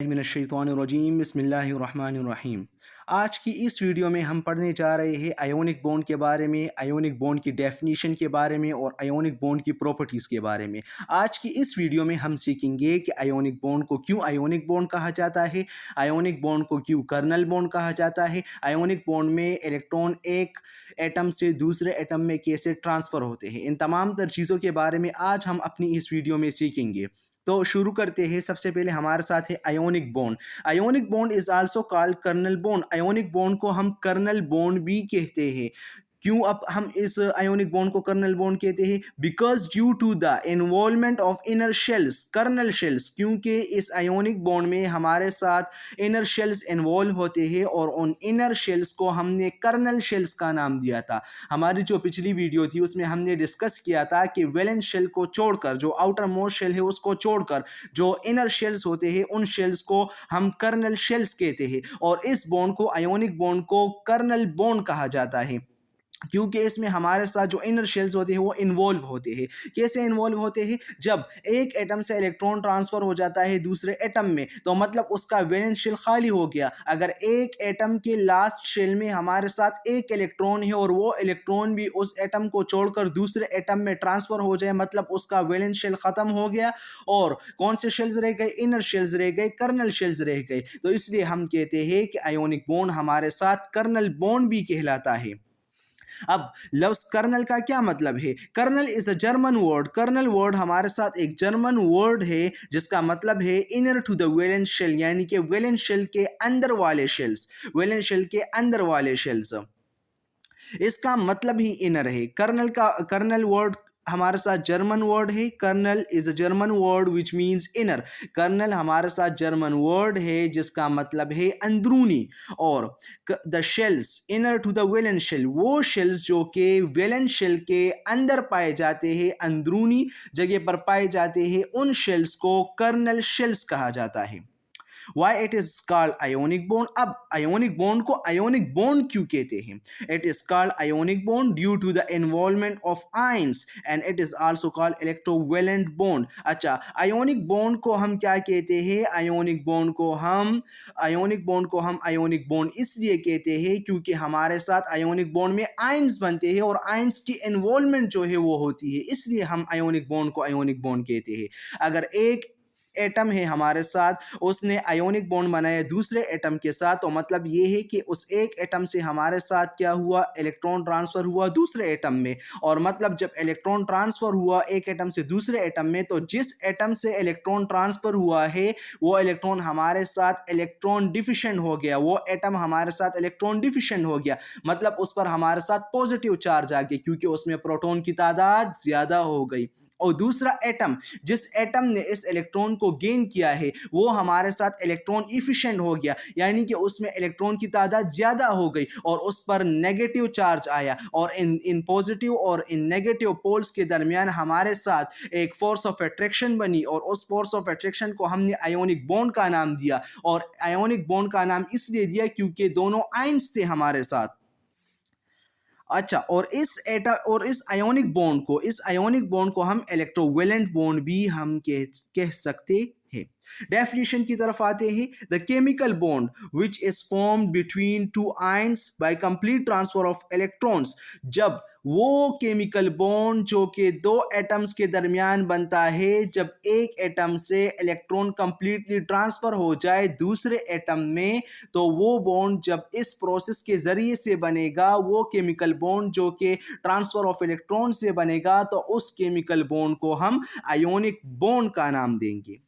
मिनश्शैतानिर्रजीम बिस्मिल्लाहिर्रहमानिर्रहीम। आज की इस वीडियो में हम पढ़ने जा रहे हैं आयोनिक बॉन्ड के बारे में, आयोनिक बॉन्ड की डेफिनेशन के बारे में और आयोनिक बॉन्ड की प्रॉपर्टीज़ के बारे में। आज की इस वीडियो में हम सीखेंगे कि आयोनिक बॉन्ड को क्यों आयोनिक बॉन्ड कहा जाता है, आयोनिक बॉन्ड को क्यों कर्नल बॉन्ड कहा जाता है, आयोनिक बॉन्ड में इलेक्ट्रॉन एक एटम से दूसरे एटम में कैसे ट्रांसफ़र होते हैं। इन तमाम तर चीज़ों के बारे में आज हम अपनी इस वीडियो में सीखेंगे। तो शुरू करते हैं। सबसे पहले हमारे साथ है ionic bond. Ionic bond is also called kernel bond. Ionic bond को हम कर्नल बॉन्ड भी कहते हैं। क्यों अब हम इस आयोनिक बॉन्ड को कर्नल बॉन्ड कहते हैं? Because due to the involvement of inner shells, kernel shells, क्योंकि इस आयोनिक बॉन्ड में हमारे साथ इनर शेल्स इन्वॉल्व होते हैं और उन इनर शेल्स को हमने कर्नल शेल्स का नाम दिया था। हमारी जो पिछली वीडियो थी उसमें हमने डिस्कस किया था कि वैलेंस शेल को छोड़कर, जो आउटर मोस्ट शेल है उसको छोड़कर जो इनर शेल्स होते हैं उन शेल्स को हम कर्नल शेल्स कहते हैं और इस बॉन्ड को, आयोनिक बॉन्ड को, कर्नल बॉन्ड कहा जाता है क्योंकि इसमें हमारे साथ जो इनर शेल्स होते हैं वो इन्वॉल्व होते हैं। कैसे इन्वॉल्व होते हैं? जब एक एटम से इलेक्ट्रॉन ट्रांसफर हो जाता है दूसरे एटम में तो मतलब उसका वैलेंस शेल खाली हो गया। अगर एक एटम के लास्ट शेल में हमारे साथ एक इलेक्ट्रॉन है और वो इलेक्ट्रॉन भी उस एटम को छोड़कर दूसरे एटम में ट्रांसफर हो जाए, मतलब उसका वैलेंस शेल खत्म हो गया और कौन से शेल्स रह गए? इनर शेल्स रह गए, कर्नल शेल्स रह गए। तो इसलिए हम कहते हैं कि आयोनिक बॉन्ड हमारे साथ कर्नल बॉन्ड भी कहलाता है। अब लफ्ज कर्नल का क्या मतलब है? Kernel is a German word. Kernel word हमारे साथ एक जर्मन वर्ड है जिसका मतलब है inner to the valence shell, यानी कि वैलेंस शेल के अंदर वाले शेल्स, वैलेंस शेल के अंदर वाले शेल्स, इसका मतलब ही इनर है। कर्नल वर्ड हमारे साथ जर्मन वर्ड है। Kernel is a German word which means inner. Kernel हमारे साथ जर्मन वर्ड है जिसका मतलब है अंदरूनी। और the shells inner to the valence shell, वो शेल्स जो कि वैलेंस शेल के अंदर पाए जाते हैं, अंदरूनी जगह पर पाए जाते हैं, उन शेल्स को कर्नल शेल्स कहा जाता है। Why it is called ionic bond? अब ionic bond को ionic bond क्यों कहते हैं? It is called ionic bond due to the involvement of ions and it is also called electrovalent bond. अच्छा, ionic bond को हम क्या कहते हैं? ionic bond को हम ionic bond इसलिए कहते हैं क्योंकि हमारे साथ ionic bond में ions बनते हैं और ions की involvement जो है वो होती है, इसलिए हम ionic bond को ionic bond कहते हैं। अगर एक एटम है हमारे साथ, उसने आयोनिक बॉन्ड बनाया दूसरे एटम के साथ, तो मतलब ये है कि उस एक एटम से हमारे साथ क्या हुआ? इलेक्ट्रॉन ट्रांसफर हुआ दूसरे एटम में। और मतलब जब इलेक्ट्रॉन ट्रांसफर हुआ एक एटम से दूसरे एटम में, तो जिस एटम से इलेक्ट्रॉन ट्रांसफर हुआ है वो इलेक्ट्रॉन हमारे साथ इलेक्ट्रॉन डिफिशिएंट हो गया, वो एटम हमारे साथ इलेक्ट्रॉन डिफिशिएंट हो गया, मतलब उस पर हमारे साथ पॉजिटिव चार्ज आ गया क्योंकि उसमें प्रोटॉन की तादाद ज्यादा हो गई। और दूसरा एटम, जिस एटम ने इस इलेक्ट्रॉन को गेन किया है, वो हमारे साथ इलेक्ट्रॉन इफिशिएंट हो गया, यानी कि उसमें इलेक्ट्रॉन की तादाद ज़्यादा हो गई और उस पर नेगेटिव चार्ज आया और इन पॉजिटिव और इन नेगेटिव पोल्स के दरमियान हमारे साथ एक फोर्स ऑफ अट्रैक्शन बनी और उस फोर्स ऑफ अट्रैक्शन को हमने आयोनिक बॉन्ड का नाम दिया। और आयोनिक बॉन्ड का नाम इसलिए दिया क्योंकि दोनों आयंस थे हमारे साथ। अच्छा, और इस आयोनिक बॉन्ड को हम इलेक्ट्रोवेलेंट बॉन्ड भी हम कह सकते हैं। डेफिनेशन की तरफ आते हैं। The chemical bond which is formed between two ions by complete transfer of electrons, जब वो केमिकल बॉन्ड जो कि दो एटम्स के दरमियान बनता है, जब एक एटम से इलेक्ट्रॉन कंप्लीटली ट्रांसफर हो जाए दूसरे एटम में, तो वो बॉन्ड जब इस प्रोसेस के जरिए से बनेगा, वो केमिकल बॉन्ड जो कि ट्रांसफर ऑफ इलेक्ट्रॉन से बनेगा, तो उस केमिकल बॉन्ड को हम आयोनिक बॉन्ड का नाम देंगे।